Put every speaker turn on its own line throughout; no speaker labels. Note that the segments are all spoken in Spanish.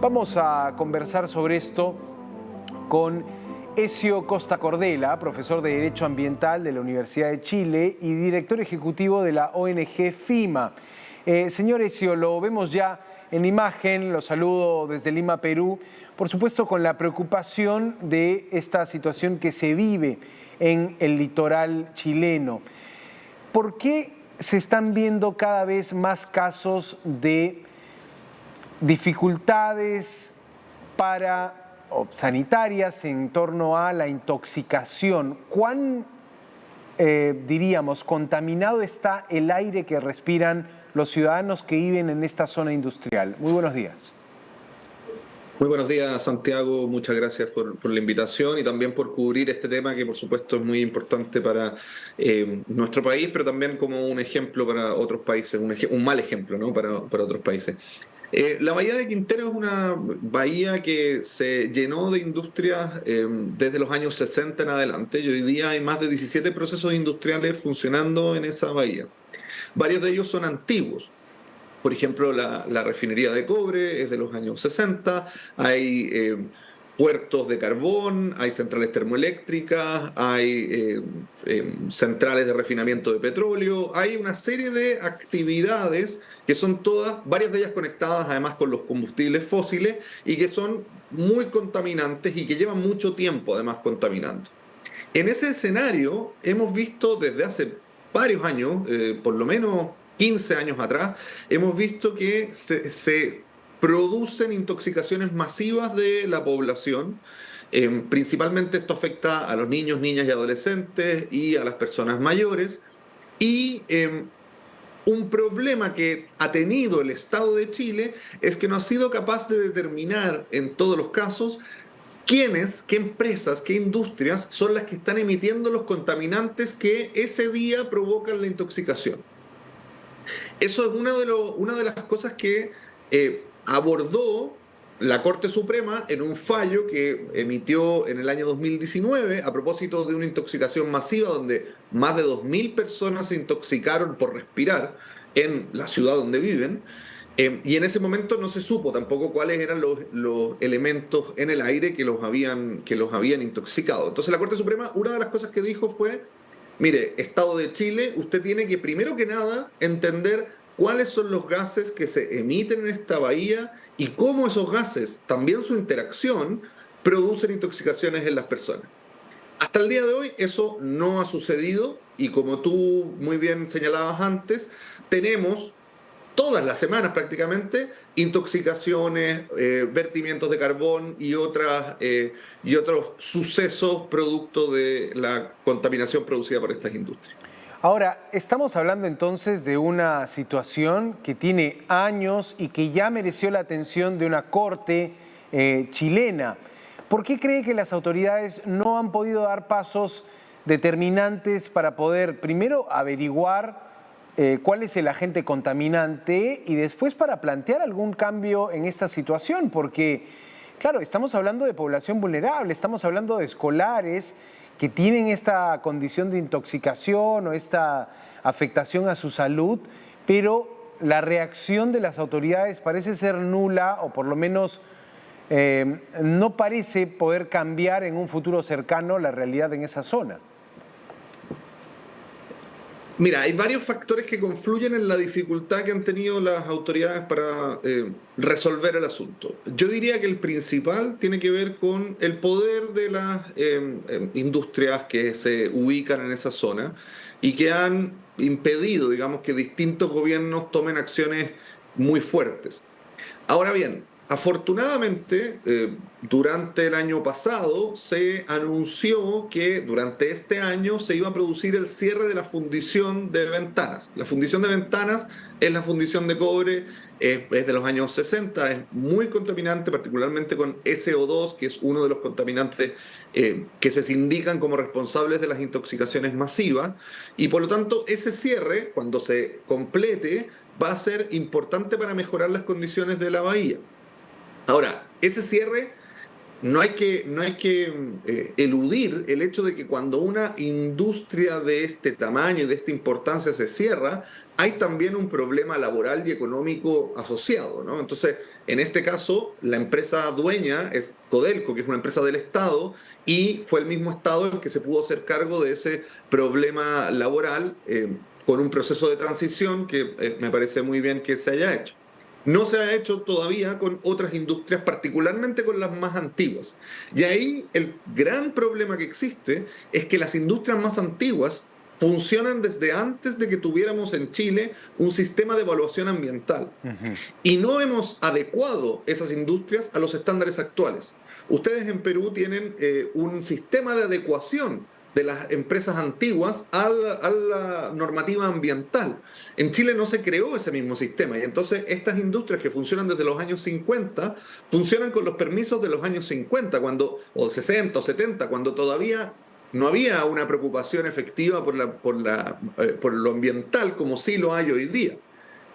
Vamos a conversar sobre esto con Ezio Costa Cordela, profesor de Derecho Ambiental de la Universidad de Chile y director ejecutivo de la ONG FIMA. Señor Ezio, lo vemos ya en imagen, lo saludo desde Lima, Perú, por supuesto con la preocupación de esta situación que se vive en el litoral chileno. ¿Por qué se están viendo cada vez más casos de dificultades sanitarias en torno a la intoxicación? ¿Cuán, diríamos, contaminado está el aire que respiran los ciudadanos que viven en esta zona industrial? Muy buenos días.
Muy buenos días, Santiago. Muchas gracias por la invitación y también por cubrir este tema que, por supuesto, es muy importante para nuestro país, pero también como un ejemplo para otros países, un mal ejemplo, ¿no? para otros países. La bahía de Quintero es una bahía que se llenó de industrias desde los años 60 en adelante, y hoy día hay más de 17 procesos industriales funcionando en esa bahía. Varios de ellos son antiguos. Por ejemplo, la refinería de cobre es de los años 60, hay puertos de carbón, hay centrales termoeléctricas, hay centrales de refinamiento de petróleo, hay una serie de actividades que son todas, varias de ellas conectadas además con los combustibles fósiles y que son muy contaminantes y que llevan mucho tiempo además contaminando. En ese escenario hemos visto desde hace varios años, por lo menos 15 años atrás, hemos visto que se producen intoxicaciones masivas de la población. Principalmente esto afecta a los niños, niñas y adolescentes y a las personas mayores. Y un problema que ha tenido el Estado de Chile es que no ha sido capaz de determinar en todos los casos quiénes, qué empresas, qué industrias son las que están emitiendo los contaminantes que ese día provocan la intoxicación. Eso es una de las cosas que abordó la Corte Suprema en un fallo que emitió en el año 2019 a propósito de una intoxicación masiva donde más de 2.000 personas se intoxicaron por respirar en la ciudad donde viven. Y en ese momento no se supo tampoco cuáles eran los elementos en el aire que los habían intoxicado. Entonces la Corte Suprema, una de las cosas que dijo fue: mire, Estado de Chile, usted tiene que primero que nada entender cuáles son los gases que se emiten en esta bahía y cómo esos gases, también su interacción, producen intoxicaciones en las personas. Hasta el día de hoy eso no ha sucedido y, como tú muy bien señalabas antes, tenemos todas las semanas prácticamente intoxicaciones, vertimientos de carbón y otros sucesos producto de la contaminación producida por estas industrias.
Ahora, estamos hablando entonces de una situación que tiene años y que ya mereció la atención de una corte chilena. ¿Por qué cree que las autoridades no han podido dar pasos determinantes para poder primero averiguar cuál es el agente contaminante y después para plantear algún cambio en esta situación? Porque, claro, estamos hablando de población vulnerable, estamos hablando de escolares que tienen esta condición de intoxicación o esta afectación a su salud, pero la reacción de las autoridades parece ser nula o por lo menos no parece poder cambiar en un futuro cercano la realidad en esa zona.
Mira, hay varios factores que confluyen en la dificultad que han tenido las autoridades para resolver el asunto. Yo diría que el principal tiene que ver con el poder de las industrias que se ubican en esa zona y que han impedido, digamos, que distintos gobiernos tomen acciones muy fuertes. Ahora bien, afortunadamente, durante el año pasado se anunció que durante este año se iba a producir el cierre de la fundición de Ventanas. La fundición de Ventanas es la fundición de cobre, es de los años 60, es muy contaminante, particularmente con SO2, que es uno de los contaminantes que se indican como responsables de las intoxicaciones masivas, y por lo tanto ese cierre, cuando se complete, va a ser importante para mejorar las condiciones de la bahía. Ahora, ese cierre no hay que eludir el hecho de que cuando una industria de este tamaño y de esta importancia se cierra, hay también un problema laboral y económico asociado, ¿no? Entonces, en este caso, la empresa dueña es Codelco, que es una empresa del Estado, y fue el mismo Estado el que se pudo hacer cargo de ese problema laboral con un proceso de transición que me parece muy bien que se haya hecho. No se ha hecho todavía con otras industrias, particularmente con las más antiguas. Y ahí el gran problema que existe es que las industrias más antiguas funcionan desde antes de que tuviéramos en Chile un sistema de evaluación ambiental.
Ujú.
Y no hemos adecuado esas industrias a los estándares actuales. Ustedes en Perú tienen un sistema de adecuación de las empresas antiguas a la normativa ambiental. En Chile no se creó ese mismo sistema y entonces estas industrias que funcionan desde los años 50 funcionan con los permisos de los años 50 o 60 o 70, cuando todavía no había una preocupación efectiva por lo ambiental como sí lo hay hoy día.
Ujú.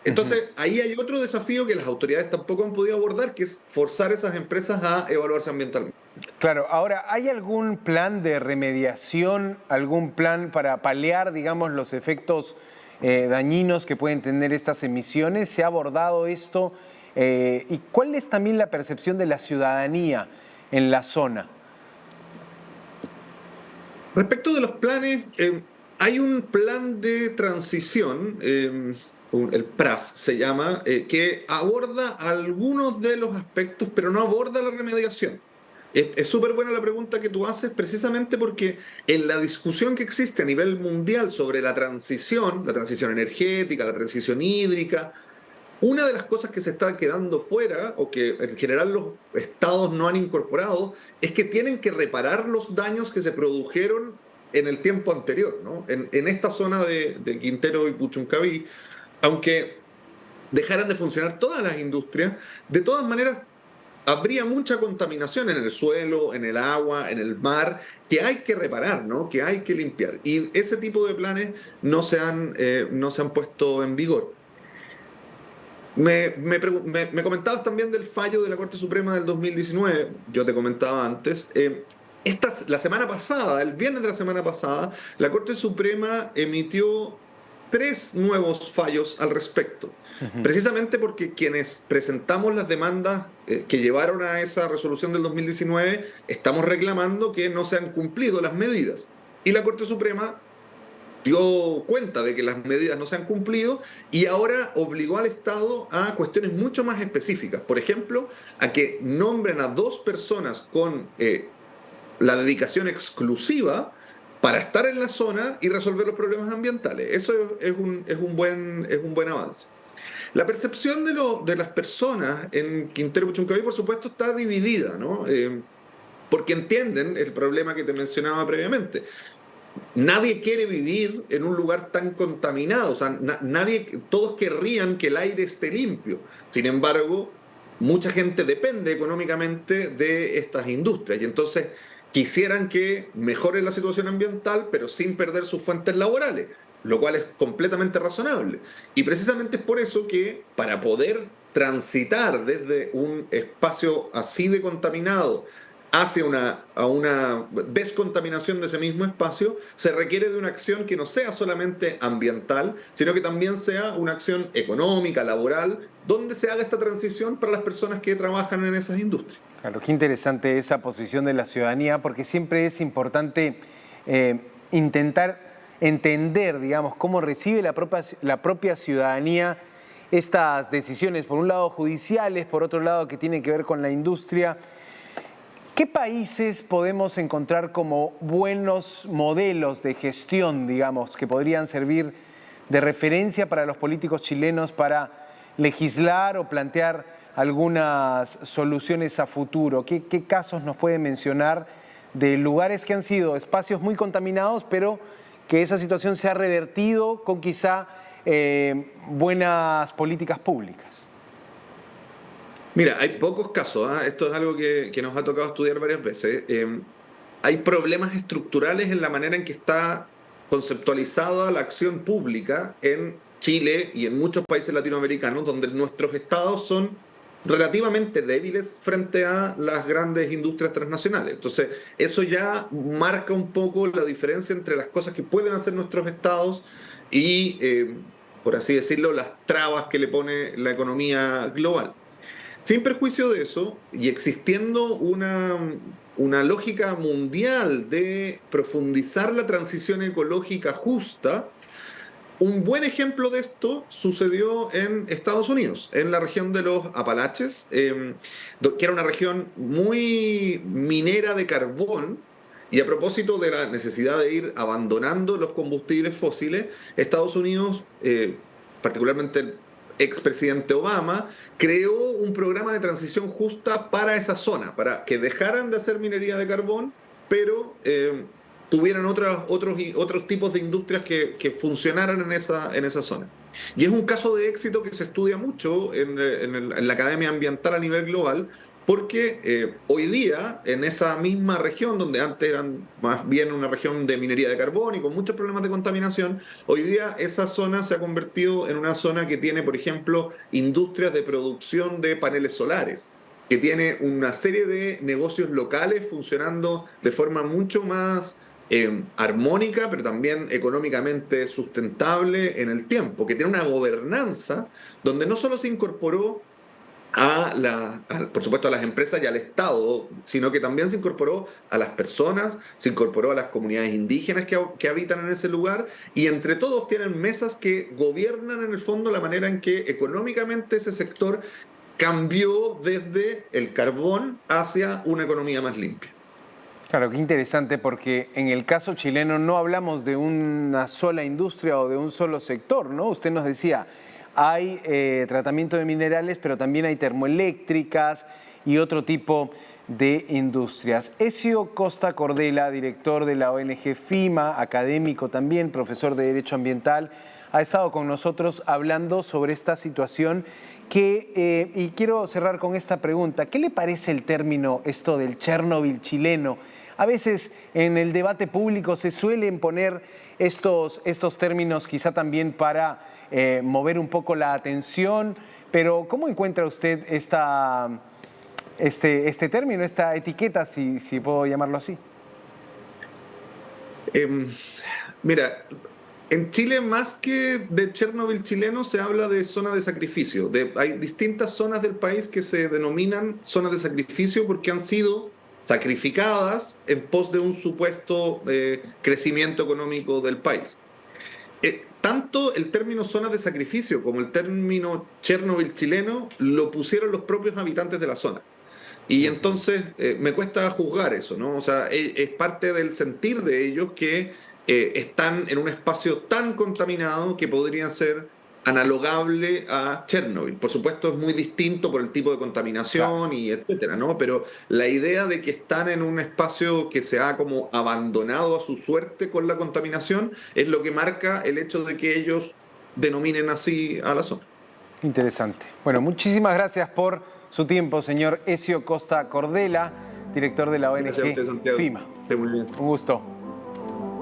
Entonces, ahí hay otro desafío que las autoridades tampoco han podido abordar, que es forzar a esas empresas a evaluarse ambientalmente.
Claro, ahora, ¿hay algún plan de remediación, algún plan para paliar, digamos, los efectos dañinos que pueden tener estas emisiones? ¿Se ha abordado esto? ¿Y cuál es también la percepción de la ciudadanía en la zona?
Respecto de los planes, hay un plan de transición, el PRAS se llama, que aborda algunos de los aspectos, pero no aborda la remediación. Es súper buena la pregunta que tú haces, precisamente porque en la discusión que existe a nivel mundial sobre la transición energética, la transición hídrica, una de las cosas que se está quedando fuera, o que en general los estados no han incorporado, es que tienen que reparar los daños que se produjeron en el tiempo anterior, ¿no? En esta zona de Quintero y Puchuncaví, aunque dejaran de funcionar todas las industrias, de todas maneras habría mucha contaminación en el suelo, en el agua, en el mar, que hay que reparar, ¿no? Que hay que limpiar. Y ese tipo de planes no se han puesto en vigor. Me comentabas también del fallo de la Corte Suprema del 2019, yo te comentaba antes. La semana pasada, el viernes de la semana pasada, la Corte Suprema emitió 3 nuevos fallos al respecto,
Ujú.
precisamente porque quienes presentamos las demandas que llevaron a esa resolución del 2019 estamos reclamando que no se han cumplido las medidas. Y la Corte Suprema dio cuenta de que las medidas no se han cumplido y ahora obligó al Estado a cuestiones mucho más específicas. Por ejemplo, a que nombren a 2 personas con la dedicación exclusiva para estar en la zona y resolver los problemas ambientales. Eso es un buen avance. La percepción de las personas en Quintero Puchuncaví, por supuesto, está dividida, ¿no? Porque entienden el problema que te mencionaba previamente. Nadie quiere vivir en un lugar tan contaminado, o sea, todos querrían que el aire esté limpio. Sin embargo, mucha gente depende económicamente de estas industrias y entonces quisieran que mejore la situación ambiental, pero sin perder sus fuentes laborales, lo cual es completamente razonable. Y precisamente es por eso que para poder transitar desde un espacio así de contaminado hacia a una descontaminación de ese mismo espacio, se requiere de una acción que no sea solamente ambiental, sino que también sea una acción económica, laboral, donde se haga esta transición para las personas que trabajan en esas industrias.
Claro, qué interesante esa posición de la ciudadanía, porque siempre es importante intentar entender, digamos, cómo recibe la propia ciudadanía estas decisiones, por un lado judiciales, por otro lado que tienen que ver con la industria. ¿Qué países podemos encontrar como buenos modelos de gestión, digamos, que podrían servir de referencia para los políticos chilenos para legislar o plantear algunas soluciones a futuro? ¿Qué casos nos puede mencionar de lugares que han sido espacios muy contaminados, pero que esa situación se ha revertido con quizá buenas políticas públicas?
Mira, hay pocos casos, ¿ah? Esto es algo que nos ha tocado estudiar varias veces. Hay problemas estructurales en la manera en que está conceptualizada la acción pública en Chile y en muchos países latinoamericanos, donde nuestros estados son relativamente débiles frente a las grandes industrias transnacionales. Entonces, eso ya marca un poco la diferencia entre las cosas que pueden hacer nuestros estados y, por así decirlo, las trabas que le pone la economía global. Sin perjuicio de eso, y existiendo una lógica mundial de profundizar la transición ecológica justa, un buen ejemplo de esto sucedió en Estados Unidos, en la región de los Apalaches, que era una región muy minera de carbón. Y a propósito de la necesidad de ir abandonando los combustibles fósiles, Estados Unidos, particularmente el expresidente Obama, creó un programa de transición justa para esa zona, para que dejaran de hacer minería de carbón, pero tuvieran otros tipos de industrias que funcionaran en esa zona. Y es un caso de éxito que se estudia mucho en la Academia Ambiental a nivel global, porque hoy día, en esa misma región, donde antes eran más bien una región de minería de carbón y con muchos problemas de contaminación, hoy día esa zona se ha convertido en una zona que tiene, por ejemplo, industrias de producción de paneles solares, que tiene una serie de negocios locales funcionando de forma mucho más armónica, pero también económicamente sustentable en el tiempo, que tiene una gobernanza donde no solo se incorporó por supuesto, a las empresas y al Estado, sino que también se incorporó a las personas, se incorporó a las comunidades indígenas que habitan en ese lugar, y entre todos tienen mesas que gobiernan en el fondo la manera en que económicamente ese sector cambió desde el carbón hacia una economía más limpia.
Claro, qué interesante, porque en el caso chileno no hablamos de una sola industria o de un solo sector, ¿no? Usted nos decía, hay tratamiento de minerales, pero también hay termoeléctricas y otro tipo de industrias. Ezio Costa Cordela, director de la ONG FIMA, académico también, profesor de Derecho Ambiental, ha estado con nosotros hablando sobre esta situación y quiero cerrar con esta pregunta. ¿Qué le parece el término esto del Chernobyl chileno? A veces en el debate público se suelen poner estos términos quizá también para mover un poco la atención, pero ¿cómo encuentra usted este término, esta etiqueta, si puedo llamarlo así?
Mira, en Chile, más que de Chernobyl chileno, se habla de zona de sacrificio. Hay distintas zonas del país que se denominan zonas de sacrificio porque han sido sacrificadas en pos de un supuesto crecimiento económico del país. Tanto el término zonas de sacrificio como el término Chernobyl chileno lo pusieron los propios habitantes de la zona. Y entonces me cuesta juzgar eso, ¿no? O sea, es parte del sentir de ellos que están en un espacio tan contaminado que podrían ser analogable a Chernobyl. Por supuesto es muy distinto por el tipo de contaminación, claro, y etcétera, ¿no? Pero la idea de que están en un espacio que se ha como abandonado a su suerte con la contaminación es lo que marca el hecho de que ellos denominen así a la zona.
Interesante. Bueno, muchísimas gracias por su tiempo, señor Ezio Costa Cordela, director de la ONG FIMA.
Muy bien.
Un gusto.